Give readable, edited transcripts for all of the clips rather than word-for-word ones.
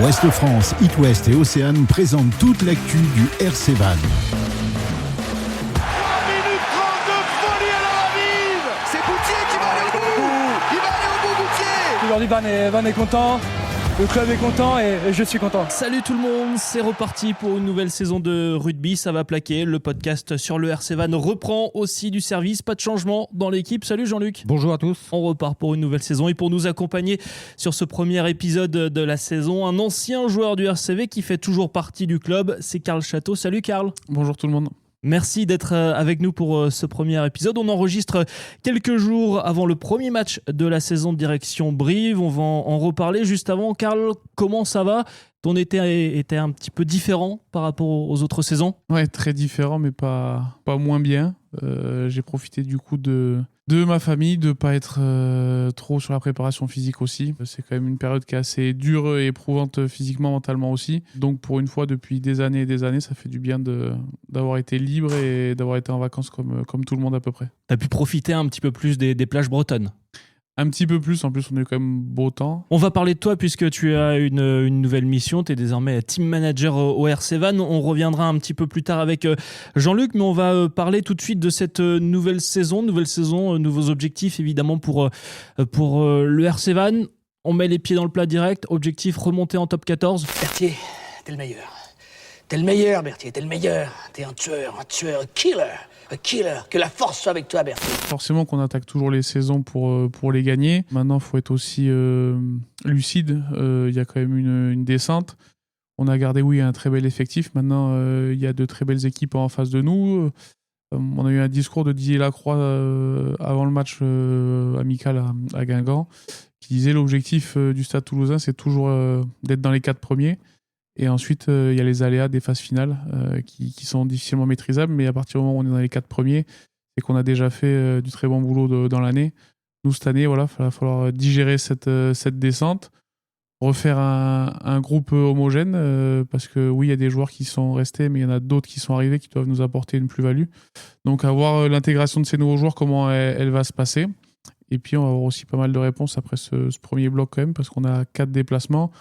Ouest France, It West et Océane présentent toute l'actu du RC Vannes. 3 minutes 30 de folie à la Ravive. C'est Boutier qui va aller au bout. Il va aller au bout, Boutier. Aujourd'hui, Van est content. Le club est content et je suis content. Salut tout le monde, c'est reparti pour une nouvelle saison de rugby. Ça va plaquer. Le podcast sur le RC Vannes reprend aussi du service. Pas de changement dans l'équipe. Salut Jean-Luc. Bonjour à tous. On repart pour une nouvelle saison et pour nous accompagner sur ce premier épisode de la saison, un ancien joueur du RCV qui fait toujours partie du club, c'est Karl Château. Salut Karl. Bonjour tout le monde. Merci d'être avec nous pour ce premier épisode. On enregistre quelques jours avant le premier match de la saison de direction Brive. On va en reparler juste avant. Karl, comment ça va ? Ton été était un petit peu différent par rapport aux autres saisons ? Ouais, très différent, mais pas moins bien. J'ai profité du coup de ma famille, de ne pas être trop sur la préparation physique aussi. C'est quand même une période qui est assez dure et éprouvante physiquement, mentalement aussi. Donc pour une fois, depuis des années, ça fait du bien d'avoir été libre et d'avoir été en vacances comme tout le monde à peu près. Tu as pu profiter un petit peu plus des plages bretonnes ? Un petit peu plus, en plus on a eu quand même beau temps. On va parler de toi puisque tu as une nouvelle mission, tu es désormais team manager au RC Vannes. On reviendra un petit peu plus tard avec Jean-Luc, mais on va parler tout de suite de cette nouvelle saison, nouveaux objectifs évidemment pour le RC Vannes. On met les pieds dans le plat direct, objectif remonter en top 14. Berthier, t'es le meilleur. T'es le meilleur, Berthier, t'es le meilleur. T'es un tueur, un killer. Que la force soit avec toi, Berthier. Forcément qu'on attaque toujours les saisons pour les gagner. Maintenant, il faut être aussi lucide. Il y a quand même une descente. On a gardé, un très bel effectif. Maintenant, il y a de très belles équipes en face de nous. On a eu un discours de Didier Lacroix avant le match amical à Guingamp qui disait l'objectif du Stade Toulousain, c'est toujours d'être dans les 4 premiers. Et ensuite, il y a les aléas des phases finales qui sont difficilement maîtrisables. Mais à partir du moment où on est dans les 4 premiers, c'est qu'on a déjà fait du très bon boulot dans l'année. Nous, cette année, il va falloir digérer cette descente, refaire un groupe homogène, parce que oui, il y a des joueurs qui sont restés, mais il y en a d'autres qui sont arrivés qui doivent nous apporter une plus-value. Donc, à voir l'intégration de ces nouveaux joueurs, comment elle va se passer. Et puis, on va avoir aussi pas mal de réponses après ce premier bloc quand même, parce qu'on a 4 déplacements.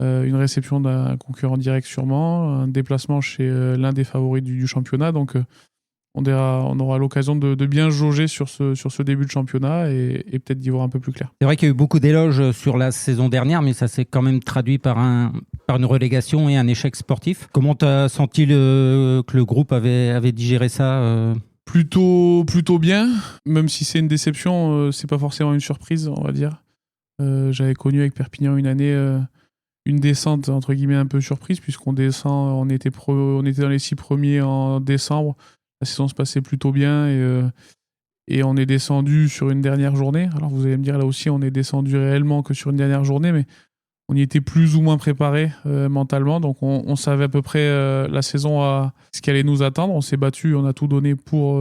Une réception d'un concurrent direct sûrement, un déplacement chez l'un des favoris du championnat. Donc on aura l'occasion de bien jauger sur ce début de championnat et peut-être d'y voir un peu plus clair. C'est vrai qu'il y a eu beaucoup d'éloges sur la saison dernière, mais ça s'est quand même traduit par une relégation et un échec sportif. Comment tu as senti que le groupe avait digéré ça Plutôt bien, même si c'est une déception, c'est pas forcément une surprise, on va dire. J'avais connu avec Perpignan une année... une descente entre guillemets un peu surprise puisqu'on descend, on était dans les 6 premiers en décembre, la saison se passait plutôt bien et on est descendu sur une dernière journée. Alors vous allez me dire là aussi on est descendu réellement que sur une dernière journée, mais on y était plus ou moins préparé mentalement, donc on savait à peu près la saison à ce qui allait nous attendre. On s'est battu, on a tout donné pour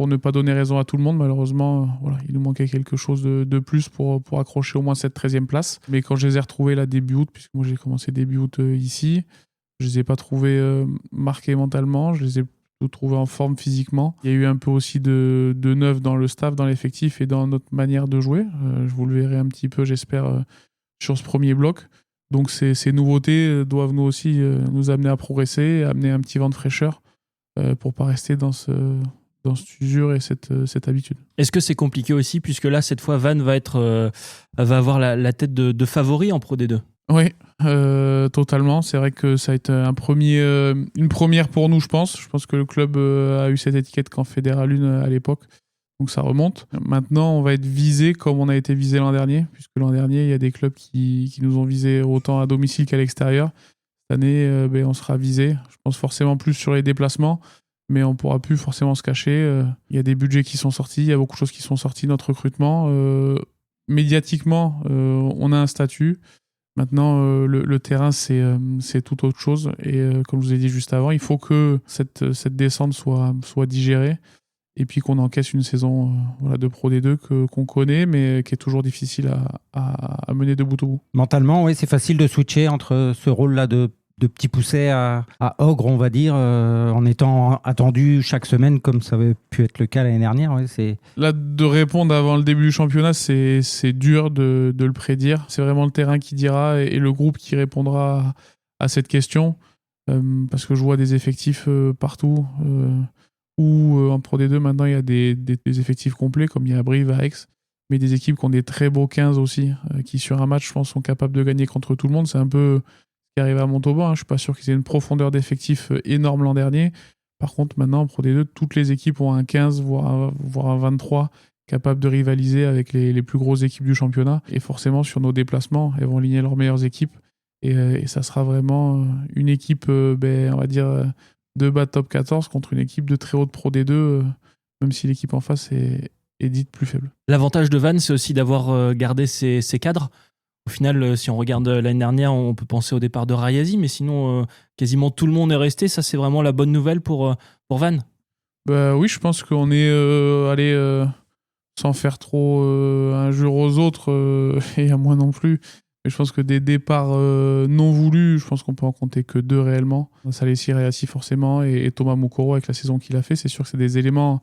ne pas donner raison à tout le monde. Malheureusement, il nous manquait quelque chose de plus pour accrocher au moins cette 13e place. Mais quand je les ai retrouvés là début août, puisque moi j'ai commencé début août ici, je les ai pas trouvés marqués mentalement, je les ai plutôt trouvés en forme physiquement. Il y a eu un peu aussi de neuf dans le staff, dans l'effectif et dans notre manière de jouer. Je vous le verrai un petit peu, j'espère, sur ce premier bloc. Donc ces nouveautés doivent nous aussi nous amener à progresser, amener un petit vent de fraîcheur pour pas rester dans cette usure et cette habitude. Est-ce que c'est compliqué aussi, puisque là, cette fois, Vannes va avoir la tête de favori en Pro D2 ? Oui, totalement. C'est vrai que ça a été une première pour nous, je pense. Je pense que le club a eu cette étiquette qu'en Fédéral 1 à l'époque. Donc ça remonte. Maintenant, on va être visé comme on a été visé l'an dernier, puisque l'an dernier, il y a des clubs qui nous ont visés autant à domicile qu'à l'extérieur. Cette année, on sera visé. Je pense forcément plus sur les déplacements. Mais on ne pourra plus forcément se cacher. Il y a des budgets qui sont sortis, il y a beaucoup de choses qui sont sorties, notre recrutement. Médiatiquement, on a un statut. Maintenant, le terrain, c'est tout autre chose. Et comme je vous ai dit juste avant, il faut que cette descente soit digérée et puis qu'on encaisse une saison de Pro D2 qu'on connaît, mais qui est toujours difficile à mener de bout en bout. Mentalement, oui, c'est facile de switcher entre ce rôle-là de de petits poussets à Ogre, on va dire, en étant attendu chaque semaine comme ça avait pu être le cas l'année dernière. Ouais, Là, de répondre avant le début du championnat, c'est dur de le prédire. C'est vraiment le terrain qui dira et le groupe qui répondra à cette question. Parce que je vois des effectifs partout où en Pro D2 maintenant il y a des effectifs complets comme il y a à Brive, à Aix, mais des équipes qui ont des très beaux 15 aussi, qui sur un match je pense sont capables de gagner contre tout le monde. C'est un peu qui arrive à Montauban. Je suis pas sûr qu'ils aient une profondeur d'effectifs énorme l'an dernier. Par contre, maintenant, en Pro D2, toutes les équipes ont un 15, voire un 23, capable de rivaliser avec les plus grosses équipes du championnat. Et forcément, sur nos déplacements, elles vont aligner leurs meilleures équipes. Et ça sera vraiment une équipe, on va dire, de bas de top 14 contre une équipe de très haute Pro D2, même si l'équipe en face est dite plus faible. L'avantage de Vannes, c'est aussi d'avoir gardé ses cadres. Au final, si on regarde l'année dernière, on peut penser au départ de Rayazi, mais sinon, quasiment tout le monde est resté. Ça, c'est vraiment la bonne nouvelle pour Vannes. Oui, je pense qu'on est allé sans faire trop injure aux autres, et à moi non plus. Mais je pense que des départs non voulus, je pense qu'on peut en compter que 2 réellement. Salessi, Rayassi forcément, et Thomas Moukoro avec la saison qu'il a fait. C'est sûr que c'est des éléments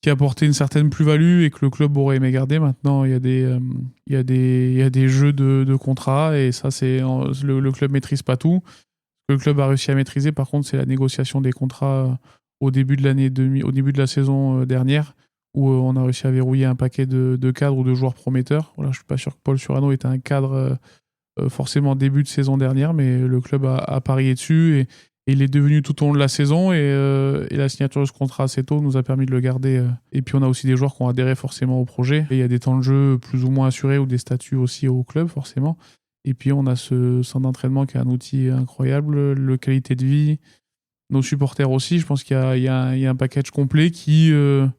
qui apportaient une certaine plus-value et que le club aurait aimé garder. Maintenant, il y a des jeux de contrats et ça, le club maîtrise pas tout. Ce que le club a réussi à maîtriser, par contre, c'est la négociation des contrats au début de la saison dernière, où on a réussi à verrouiller un paquet de cadres ou de joueurs prometteurs. Voilà, je suis pas sûr que Paul Surano était un cadre forcément début de saison dernière, mais le club a parié dessus et il est devenu tout au long de la saison et la signature de ce contrat assez tôt nous a permis de le garder. Et puis on a aussi des joueurs qui ont adhéré forcément au projet. Et il y a des temps de jeu plus ou moins assurés ou des statuts aussi au club forcément. Et puis on a ce centre d'entraînement qui est un outil incroyable, la qualité de vie. Nos supporters aussi, je pense qu'il y a un package complet qui,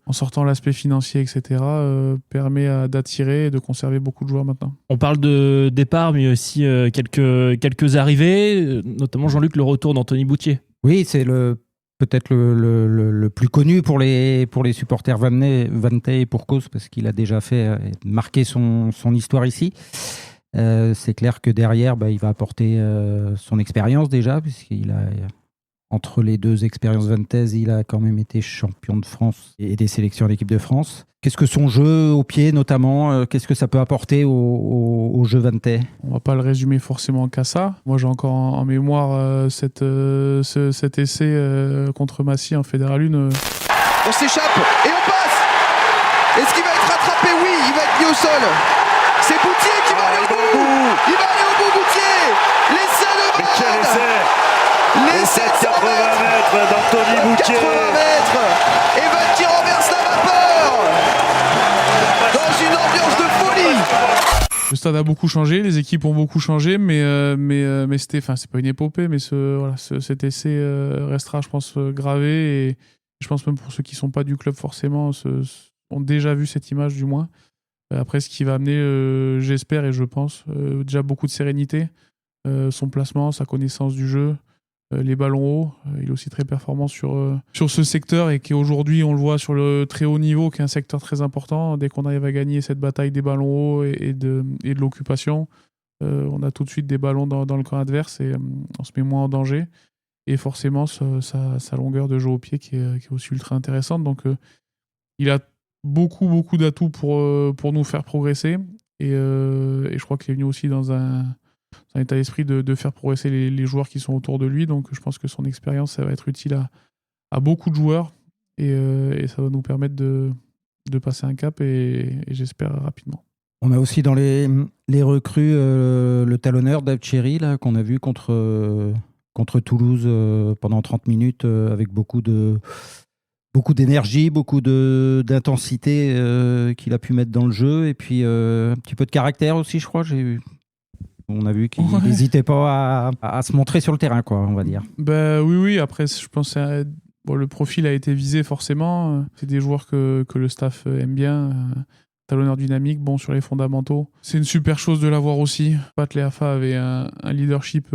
en sortant l'aspect financier, etc., permet d'attirer et de conserver beaucoup de joueurs maintenant. On parle de départ, mais aussi quelques arrivées, notamment Jean-Luc, le retour d'Anthony Boutier. Oui, c'est peut-être le plus connu pour les supporters vannetais et pour cause, parce qu'il a déjà marqué son histoire ici. C'est clair que derrière, il va apporter son expérience déjà, puisqu'il a... Entre les 2 expériences vannetaises, il a quand même été champion de France et des sélections en équipe de France. Qu'est-ce que son jeu au pied, notamment, qu'est-ce que ça peut apporter au jeu vannetais ? On ne va pas le résumer forcément qu'à ça. Moi, j'ai encore en mémoire cet essai contre Massy en Fédéral 1. On s'échappe et on passe. Est-ce qu'il va être rattrapé ? Oui, il va être mis au sol. C'est Boutier qui va aller au bout. Il va aller au bout, Boutier. L'essai de Vannes. Quel essai ! Les 780 mètres d'Anthony Boutier. 80 mètres. Et Vannes qui renverse la vapeur dans une ambiance de folie. Le stade a beaucoup changé, les équipes ont beaucoup changé, mais c'est pas une épopée, mais cet essai restera, je pense, gravé. Et je pense même pour ceux qui sont pas du club forcément, ont déjà vu cette image du moins. Après, ce qui va amener, j'espère et je pense, déjà beaucoup de sérénité, son placement, sa connaissance du jeu. Les ballons hauts, il est aussi très performant sur ce secteur et qui aujourd'hui on le voit sur le très haut niveau qui est un secteur très important. Dès qu'on arrive à gagner cette bataille des ballons hauts et de l'occupation, on a tout de suite des ballons dans le camp adverse et on se met moins en danger. Et forcément sa longueur de jeu au pied qui est aussi ultra intéressante. Donc il a beaucoup d'atouts pour nous faire progresser et je crois qu'il est venu aussi dans un état d'esprit de faire progresser les joueurs qui sont autour de lui. Donc je pense que son expérience, ça va être utile à beaucoup de joueurs et ça va nous permettre de passer un cap et j'espère rapidement. On a aussi dans les recrues le talonneur d'Avcheri qu'on a vu contre Toulouse pendant 30 minutes avec beaucoup d'énergie, beaucoup d'intensité qu'il a pu mettre dans le jeu et puis un petit peu de caractère aussi, je crois. On a vu qu'il n'hésitait pas à se montrer sur le terrain, quoi, on va dire. Oui. Après, je pense que le profil a été visé forcément. C'est des joueurs que le staff aime bien. talonneur dynamique, bon sur les fondamentaux. C'est une super chose de l'avoir aussi. Pat Leafa avait un leadership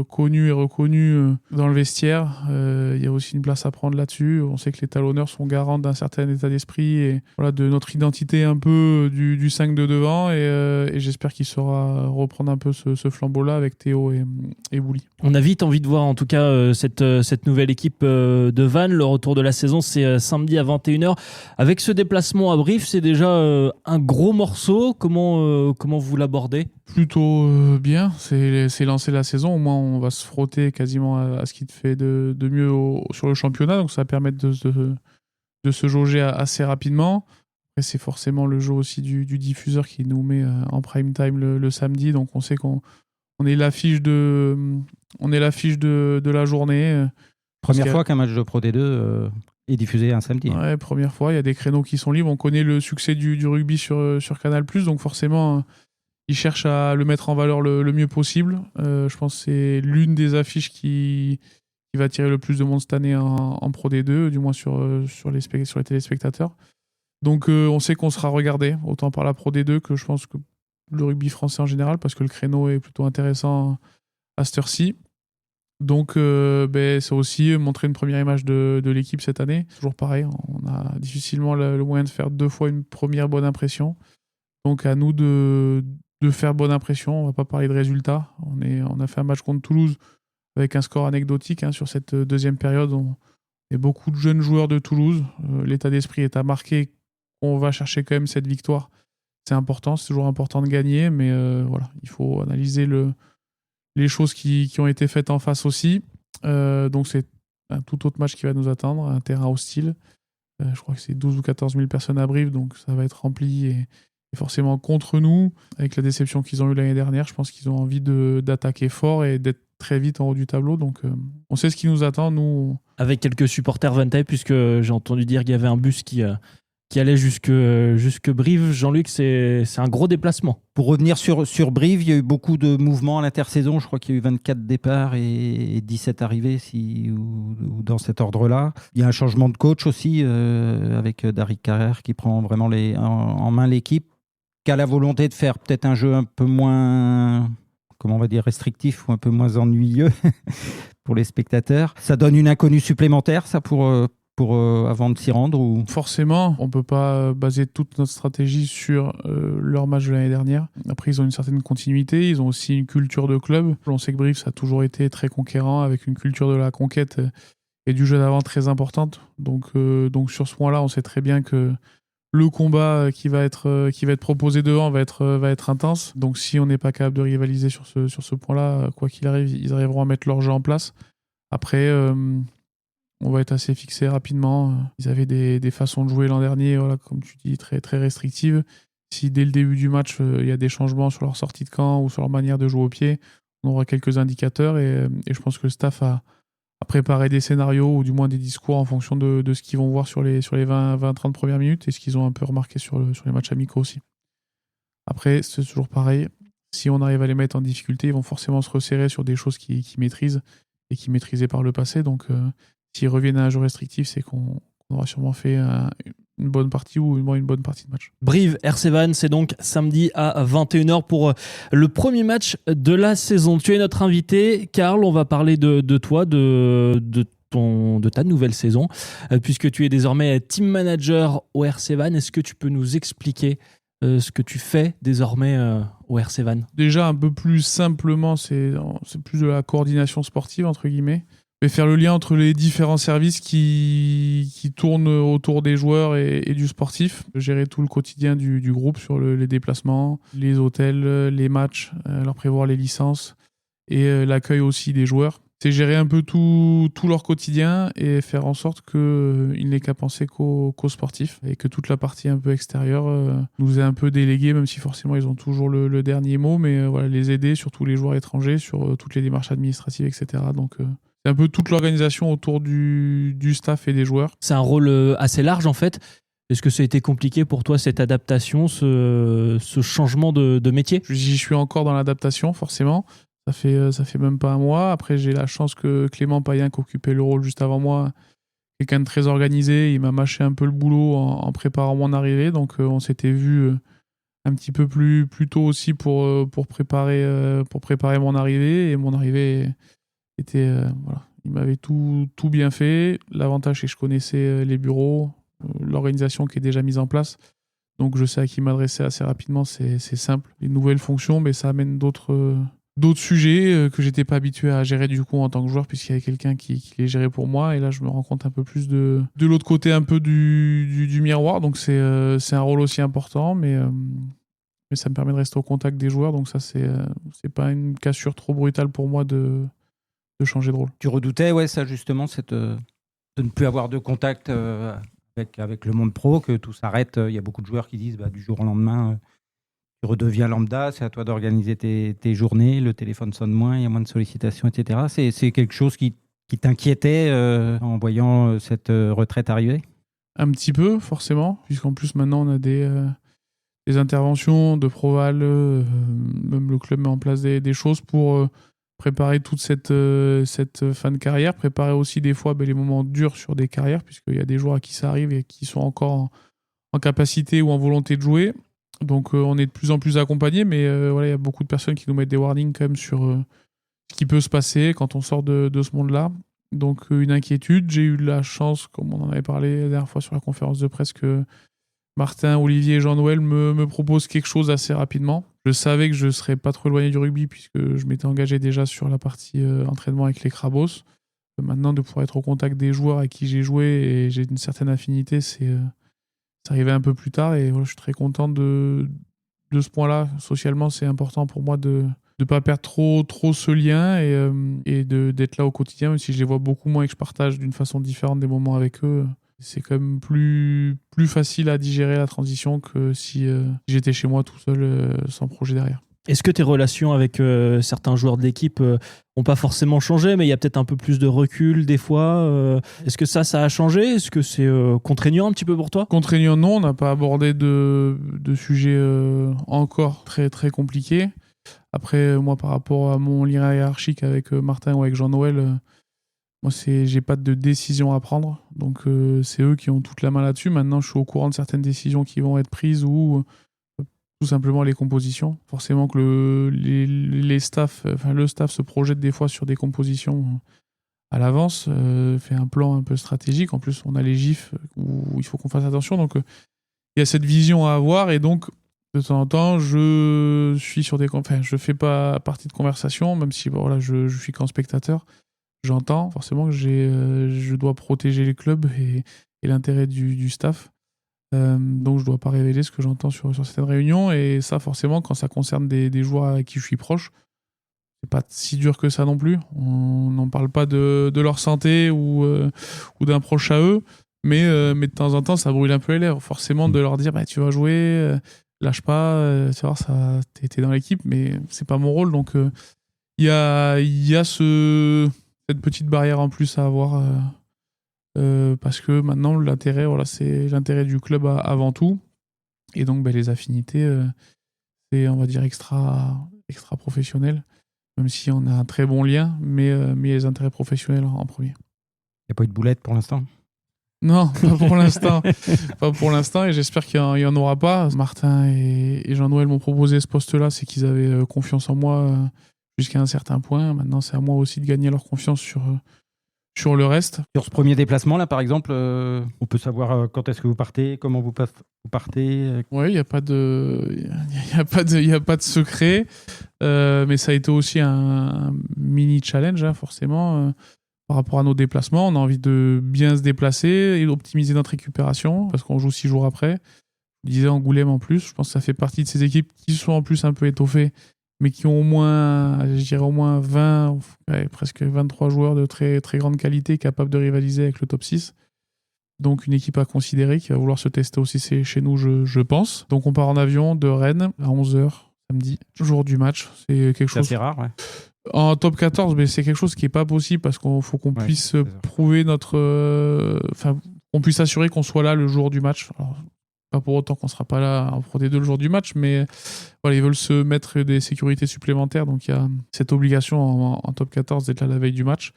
connu et reconnu dans le vestiaire. Il y a aussi une place à prendre là-dessus. On sait que les talonneurs sont garants d'un certain état d'esprit et voilà, de notre identité un peu du 5 de devant. Et j'espère qu'il saura reprendre un peu ce flambeau-là avec Théo et Bouli. On a vite envie de voir en tout cas cette nouvelle équipe de Vannes. Le retour de la saison, c'est samedi à 21h. Avec ce déplacement à Brive, c'est déjà un gros morceau. Comment vous l'abordez ? Plutôt bien. C'est lancer la saison. Au moins, on va se frotter quasiment à ce qui te fait de mieux sur le championnat. Donc, ça va permettre de se jauger assez rapidement. Après, c'est forcément le jeu aussi du diffuseur qui nous met en prime time le samedi. Donc, on sait qu'on est l'affiche de la journée. Première fois qu'un match de Pro D2 est diffusé un samedi. Ouais, première fois. Il y a des créneaux qui sont libres. On connaît le succès du rugby sur Canal+, donc forcément, ils cherchent à le mettre en valeur le mieux possible. Je pense que c'est l'une des affiches qui va attirer le plus de monde cette année en Pro D2, du moins sur les téléspectateurs. Donc on sait qu'on sera regardé, autant par la Pro D2 que je pense que le rugby français en général, parce que le créneau est plutôt intéressant à cette heure-ci. Donc c'est aussi montrer une première image de l'équipe cette année. Toujours pareil, on a difficilement le moyen de faire 2 fois une première bonne impression. Donc à nous de faire bonne impression. On va pas parler de résultats. On a fait un match contre Toulouse avec un score anecdotique sur cette deuxième période. Il y a beaucoup de jeunes joueurs de Toulouse. L'état d'esprit est à marquer. On va chercher quand même cette victoire. C'est important, c'est toujours important de gagner, mais voilà, il faut analyser les choses qui ont été faites en face aussi. Donc c'est un tout autre match qui va nous attendre, un terrain hostile. Je crois que c'est 12 ou 14 000 personnes à Brive, donc ça va être rempli et forcément contre nous. Avec la déception qu'ils ont eue l'année dernière, je pense qu'ils ont envie d'attaquer fort et d'être très vite en haut du tableau. Donc on sait ce qui nous attend, nous. Avec quelques supporters Vantaille, puisque j'ai entendu dire qu'il y avait un bus qui allait jusque Brive. Jean-Luc, c'est un gros déplacement. Pour revenir sur Brive, il y a eu beaucoup de mouvements à l'intersaison. Je crois qu'il y a eu 24 départs et 17 arrivées ou dans cet ordre-là. Il y a un changement de coach aussi avec Darik Carrère qui prend vraiment en main l'équipe, qui a la volonté de faire peut-être un jeu un peu moins, comment on va dire, restrictif ou un peu moins ennuyeux pour les spectateurs. Ça donne une inconnue supplémentaire, ça, pour avant de s'y rendre ou... Forcément, on ne peut pas baser toute notre stratégie sur leur match de l'année dernière. Après, ils ont une certaine continuité, ils ont aussi une culture de club. On sait que Brive, ça a toujours été très conquérant, avec une culture de la conquête et du jeu d'avant très importante. Donc sur ce point-là, on sait très bien que le combat qui va être proposé devant va être intense. Donc si on n'est pas capable de rivaliser sur ce point-là, quoi qu'il arrive, ils arriveront à mettre leur jeu en place. Après... on va être assez fixé rapidement. Ils avaient des façons de jouer l'an dernier, voilà, comme tu dis, très, très restrictives. Si dès le début du match, il y a des changements sur leur sortie de camp ou sur leur manière de jouer au pied, on aura quelques indicateurs et je pense que le staff a préparé des scénarios ou du moins des discours en fonction de ce qu'ils vont voir sur les 20-30 premières minutes et ce qu'ils ont un peu remarqué sur les matchs amicaux aussi. Après, c'est toujours pareil. Si on arrive à les mettre en difficulté, ils vont forcément se resserrer sur des choses qu'ils maîtrisent et qu'ils maîtrisaient par le passé. Donc, s'ils reviennent à un jeu restrictif, c'est qu'on aura sûrement fait une bonne partie ou une bonne partie de match. Brive, RC Vannes, c'est donc samedi à 21h pour le premier match de la saison. Tu es notre invité. Karl, on va parler de toi, de ta nouvelle saison, puisque tu es désormais team manager au RC Vannes. Est-ce que tu peux nous expliquer ce que tu fais désormais au RC Vannes ? Déjà, un peu plus simplement, c'est plus de la coordination sportive, entre guillemets. Et faire le lien entre les différents services qui tournent autour des joueurs et du sportif. Gérer tout le quotidien du groupe sur les déplacements, les hôtels, les matchs, leur prévoir les licences et l'accueil aussi des joueurs. C'est gérer un peu tout leur quotidien et faire en sorte qu'il n'ait qu'à penser qu'aux sportifs et que toute la partie un peu extérieure nous est un peu déléguée, même si forcément ils ont toujours le dernier mot, mais voilà, les aider, surtout les joueurs étrangers, sur toutes les démarches administratives, etc. Donc c'est un peu toute l'organisation autour du staff et des joueurs. C'est un rôle assez large en fait. Est-ce que ça a été compliqué pour toi, cette adaptation, ce changement de métier ? J'y suis encore dans l'adaptation, forcément. Ça fait même pas un mois. Après, j'ai la chance que Clément Payen, qui occupait le rôle juste avant moi, quelqu'un de très organisé. Il m'a mâché un peu le boulot en préparant mon arrivée. Donc, on s'était vu un petit peu plus tôt aussi pour préparer mon arrivée. Et mon arrivée était... voilà. Il m'avait tout bien fait. L'avantage, c'est que je connaissais les bureaux, l'organisation qui est déjà mise en place. Donc, je sais à qui m'adresser assez rapidement. C'est simple. Les nouvelles fonctions, mais ça amène d'autres sujets que j'étais pas habitué à gérer du coup en tant que joueur, puisqu'il y avait quelqu'un qui les gérait pour moi. Et là, je me rends compte un peu plus de l'autre côté un peu du miroir. Donc, c'est un rôle aussi important, mais ça me permet de rester au contact des joueurs. Donc, ça, c'est pas une cassure trop brutale pour moi de changer de rôle. Tu redoutais, ça justement, de ne plus avoir de contact avec le monde pro, que tout s'arrête. Il y a beaucoup de joueurs qui disent du jour au lendemain, tu redeviens lambda, c'est à toi d'organiser tes journées, le téléphone sonne moins, il y a moins de sollicitations, etc. C'est quelque chose qui t'inquiétait en voyant cette retraite arriver ? Un petit peu, forcément, puisqu'en plus maintenant on a des interventions de Proval, même le club met en place des choses pour préparer toute cette fin de carrière, préparer aussi des fois les moments durs sur des carrières, puisqu'il y a des joueurs à qui ça arrive et qui sont encore en capacité ou en volonté de jouer. Donc on est de plus en plus accompagnés, mais il y a beaucoup de personnes qui nous mettent des warnings quand même sur ce qui peut se passer quand on sort de ce monde-là. Donc une inquiétude. J'ai eu la chance, comme on en avait parlé la dernière fois sur la conférence de presse, que Martin, Olivier et Jean-Noël me proposent quelque chose assez rapidement. Je savais que je ne serais pas trop éloigné du rugby puisque je m'étais engagé déjà sur la partie entraînement avec les Crabos. Maintenant, de pouvoir être au contact des joueurs avec qui j'ai joué et j'ai une certaine affinité, c'est arrivé un peu plus tard. Et voilà, je suis très content de ce point-là. Socialement, c'est important pour moi de ne pas perdre trop ce lien et d'être là au quotidien, même si je les vois beaucoup moins et que je partage d'une façon différente des moments avec eux. C'est quand même plus facile à digérer la transition que si j'étais chez moi tout seul sans projet derrière. Est-ce que tes relations avec certains joueurs de l'équipe n'ont pas forcément changé, mais il y a peut-être un peu plus de recul des fois Est-ce que ça a changé ? Est-ce que c'est contraignant un petit peu pour toi ? Contraignant, non. On n'a pas abordé de sujets encore très, très compliqués. Après, moi, par rapport à mon lien hiérarchique avec Martin ou avec Jean-Noël, moi, j'ai pas de décision à prendre. Donc, c'est eux qui ont toute la main là-dessus. Maintenant, je suis au courant de certaines décisions qui vont être prises ou tout simplement les compositions. Forcément que le staff se projette des fois sur des compositions à l'avance, fait un plan un peu stratégique. En plus, on a les gifs où il faut qu'on fasse attention. Donc, il y a cette vision à avoir et donc, de temps en temps, je suis sur je fais pas partie de conversation, même si je suis qu'en spectateur. J'entends forcément que je dois protéger les clubs et l'intérêt du staff. Donc je ne dois pas révéler ce que j'entends sur certaines réunions. Et ça, forcément, quand ça concerne des joueurs avec qui je suis proche, c'est pas si dur que ça non plus. On n'en parle pas de leur santé ou d'un proche à eux. Mais de temps en temps, ça brûle un peu les lèvres. Forcément, de leur dire tu vas jouer, lâche pas, tu vois, t'es dans l'équipe, mais c'est pas mon rôle. Donc il y a cette petite barrière en plus à avoir parce que maintenant l'intérêt c'est l'intérêt du club avant tout et donc les affinités c'est on va dire extra professionnel, même si on a un très bon lien, mais les intérêts professionnels en premier. Il n'y a pas eu de boulette pour l'instant ? Non, pas pour l'instant. Pas pour l'instant, et j'espère qu'il n'y en aura pas. Martin et Jean-Noël m'ont proposé ce poste-là, c'est qu'ils avaient confiance en moi jusqu'à un certain point. Maintenant, c'est à moi aussi de gagner leur confiance sur le reste. Sur ce premier déplacement, là, par exemple, on peut savoir quand est-ce que vous partez, comment vous partez Oui, il n'y a pas de secret, mais ça a été aussi un mini challenge, forcément. Par rapport à nos déplacements, on a envie de bien se déplacer et d'optimiser notre récupération, parce qu'on joue 6 jours après. Je disais Angoulême en plus, je pense que ça fait partie de ces équipes qui sont en plus un peu étoffées, mais qui ont au moins 20, presque 23 joueurs de très, très grande qualité capables de rivaliser avec le top 6. Donc une équipe à considérer qui va vouloir se tester aussi chez nous, je pense. Donc on part en avion de Rennes à 11h samedi, jour du match. C'est quelque chose... assez rare, ouais. En top 14, mais c'est quelque chose qui n'est pas possible parce qu'il faut qu'on puisse prouver on puisse assurer qu'on soit là le jour du match. Alors, pas pour autant qu'on ne sera pas là en Pro D2 le jour du match, mais ils veulent se mettre des sécurités supplémentaires. Donc il y a cette obligation en top 14 d'être là la veille du match.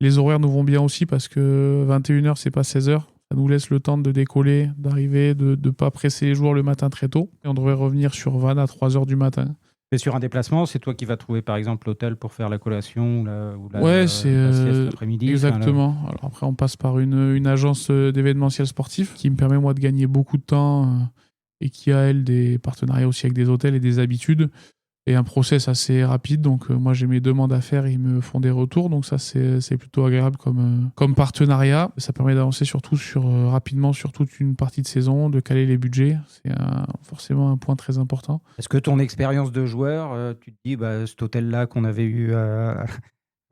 Les horaires nous vont bien aussi parce que 21h, c'est pas 16h. Ça nous laisse le temps de décoller, d'arriver, de ne pas presser les joueurs le matin très tôt. Et on devrait revenir sur Vannes à 3h du matin. Et sur un déplacement, c'est toi qui vas trouver par exemple l'hôtel pour faire la collation ou la sieste l'après-midi. Exactement. Alors après, on passe par une agence d'événementiel sportif qui me permet moi de gagner beaucoup de temps et qui a elle des partenariats aussi avec des hôtels et des habitudes et un process assez rapide. Donc moi j'ai mes demandes à faire et ils me font des retours. Donc ça c'est plutôt agréable comme partenariat. Ça permet d'avancer surtout rapidement sur toute une partie de saison, de caler les budgets. C'est forcément un point très important. Est-ce que ton expérience de joueur, tu te dis cet hôtel-là qu'on avait eu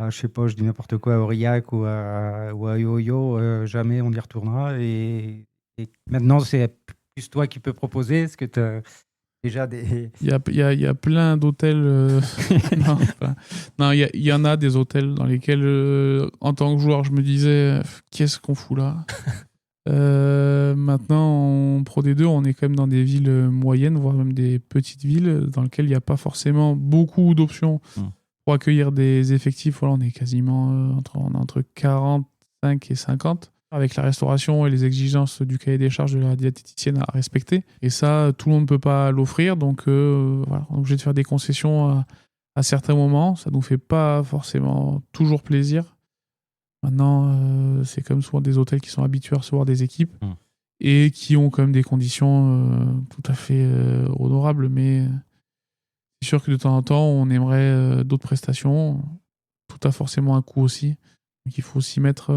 je sais pas, je dis n'importe quoi, à Aurillac ou à Yo-Yo, jamais on y retournera et maintenant c'est plus toi qui peux proposer. Est-ce que tu as déjà des... Il y a plein d'hôtels. Non, il y en a des hôtels dans lesquels, en tant que joueur, je me disais qu'est-ce qu'on fout là. Maintenant, en Pro D2, on est quand même dans des villes moyennes, voire même des petites villes dans lesquelles il n'y a pas forcément beaucoup d'options pour accueillir des effectifs. Voilà, on est quasiment entre 45 et 50. Avec la restauration et les exigences du cahier des charges de la diététicienne à respecter. Et ça, tout le monde ne peut pas l'offrir. Donc, voilà, on est obligé de faire des concessions à certains moments. Ça ne nous fait pas forcément toujours plaisir. Maintenant, c'est comme souvent des hôtels qui sont habitués à recevoir des équipes et qui ont quand même des conditions tout à fait honorables. Mais c'est sûr que de temps en temps, on aimerait d'autres prestations. Tout a forcément un coût aussi. Donc, il faut s'y mettre...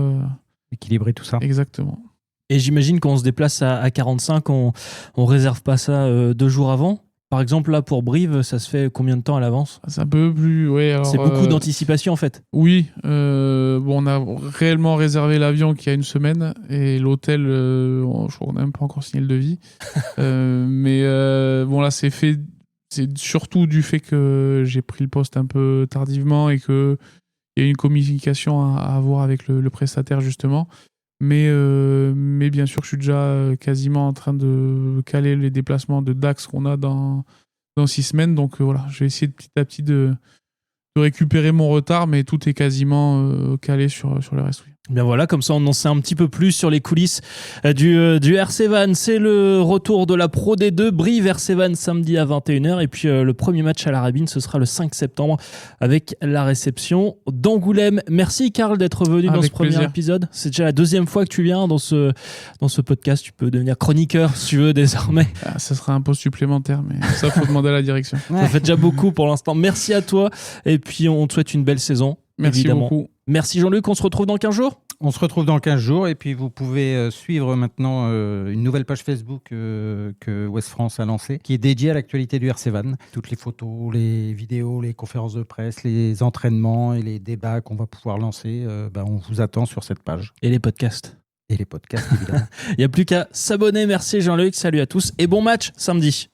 équilibrer tout ça. Exactement. Et j'imagine quand on se déplace à 45, on réserve pas ça 2 jours avant. Par exemple, là, pour Brive, ça se fait combien de temps à l'avance ? C'est un peu plus... Ouais, alors, c'est beaucoup d'anticipation, en fait. Oui. On a réellement réservé l'avion qu'il y a 1 semaine et l'hôtel, je crois qu'on n'a même pas encore signé le devis. Mais là, c'est fait... C'est surtout du fait que j'ai pris le poste un peu tardivement et qu'il y a une communication à avoir avec le prestataire, justement. Mais bien sûr, je suis déjà quasiment en train de caler les déplacements de Dax qu'on a dans 6 semaines. Donc voilà, je vais essayer petit à petit de récupérer mon retard, mais tout est quasiment calé sur le reste. Oui. Bien voilà, comme ça on en sait un petit peu plus sur les coulisses du RC Vannes. C'est le retour de la Pro D2, Brive RC Vannes samedi à 21h. Et puis le premier match à la Rabine, ce sera le 5 septembre avec la réception d'Angoulême. Merci Karl d'être venu dans ce premier épisode. C'est déjà la 2e fois que tu viens dans ce podcast. Tu peux devenir chroniqueur si tu veux désormais. Ça sera un poste supplémentaire, mais ça faut demander à la direction. Ça fait déjà beaucoup pour l'instant. Merci à toi et puis on te souhaite une belle saison. Merci évidemment. beaucoup. Merci Jean-Luc, on se retrouve dans 15 jours. On se retrouve dans 15 jours et puis vous pouvez suivre maintenant une nouvelle page Facebook que Ouest France a lancée qui est dédiée à l'actualité du RC Vannes. Toutes les photos, les vidéos, les conférences de presse, les entraînements et les débats qu'on va pouvoir lancer, on vous attend sur cette page. Et les podcasts. Et les podcasts, évidemment. Il n'y a plus qu'à s'abonner. Merci Jean-Luc, salut à tous et bon match samedi.